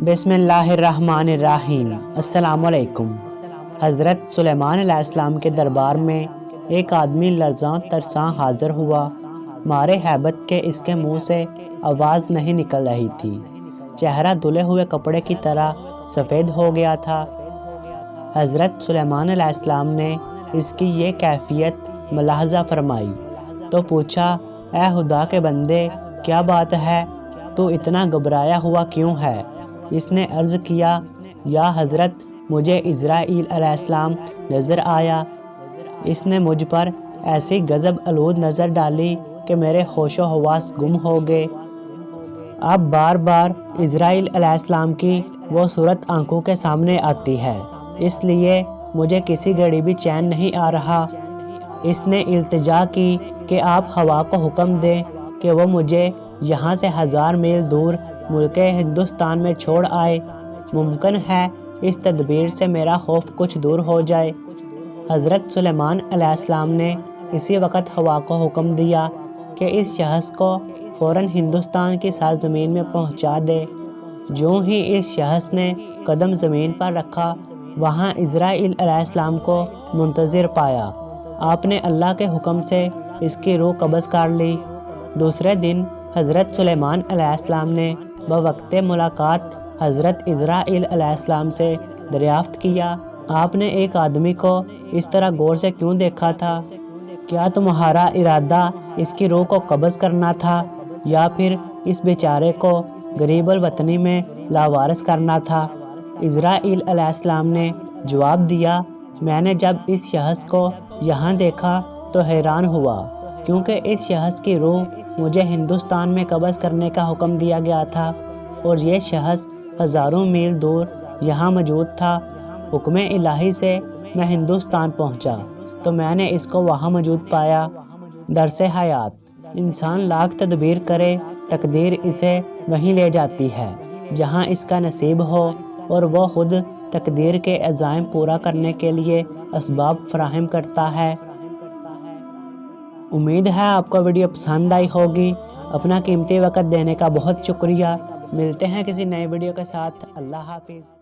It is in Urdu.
بسم اللہ الرحمن الرحیم۔ السلام علیکم۔ حضرت سلیمان علیہ السلام کے دربار میں ایک آدمی لرزاں ترساں حاضر ہوا۔ مارے ہیبت کے اس کے منہ سے آواز نہیں نکل رہی تھی۔ چہرہ دھلے ہوئے کپڑے کی طرح سفید ہو گیا تھا۔ حضرت سلیمان علیہ السلام نے اس کی یہ کیفیت ملاحظہ فرمائی تو پوچھا، اے خدا کے بندے، کیا بات ہے؟ تو اتنا گھبرایا ہوا کیوں ہے؟ اس نے عرض کیا، یا حضرت، مجھے اسرائیل علیہ السلام نظر آیا۔ اس نے مجھ پر ایسی غضب آلود نظر ڈالی کہ میرے ہوش و حواس گم ہو گئے۔ اب بار بار اسرائیل علیہ السلام کی وہ صورت آنکھوں کے سامنے آتی ہے، اس لیے مجھے کسی گھڑی بھی چین نہیں آ رہا۔ اس نے التجا کی کہ آپ ہوا کو حکم دیں کہ وہ مجھے یہاں سے 1000 میل دور ملک ہندوستان میں چھوڑ آئے۔ ممکن ہے اس تدبیر سے میرا خوف کچھ دور ہو جائے۔ حضرت سلیمان علیہ السلام نے اسی وقت ہوا کو حکم دیا کہ اس شخص کو فوراً ہندوستان کی سرزمین میں پہنچا دے۔ جو ہی اس شخص نے قدم زمین پر رکھا، وہاں اسرائیل علیہ السلام کو منتظر پایا۔ آپ نے اللہ کے حکم سے اس کی روح قبض کر لی۔ دوسرے دن حضرت سلیمان علیہ السلام نے بوقت ملاقات حضرت اسرائیل علیہ السلام سے دریافت کیا، آپ نے ایک آدمی کو اس طرح غور سے کیوں دیکھا تھا؟ کیا تمہارا ارادہ اس کی روح کو قبض کرنا تھا یا پھر اس بیچارے کو غریب الوطنی میں لاوارث کرنا تھا؟ اسرائیل علیہ السلام نے جواب دیا، میں نے جب اس شخص کو یہاں دیکھا تو حیران ہوا، کیونکہ اس شخص کی روح مجھے ہندوستان میں قبض کرنے کا حکم دیا گیا تھا اور یہ شخص ہزاروں میل دور یہاں موجود تھا۔ حکم الہی سے میں ہندوستان پہنچا تو میں نے اس کو وہاں موجود پایا۔ درس حیات، انسان لاکھ تدبیر کرے، تقدیر اسے وہیں لے جاتی ہے جہاں اس کا نصیب ہو، اور وہ خود تقدیر کے عزائم پورا کرنے کے لیے اسباب فراہم کرتا ہے۔ امید ہے آپ کو ویڈیو پسند آئی ہوگی۔ اپنا قیمتی وقت دینے کا بہت شکریہ۔ ملتے ہیں کسی نئے ویڈیو کے ساتھ۔ اللہ حافظ۔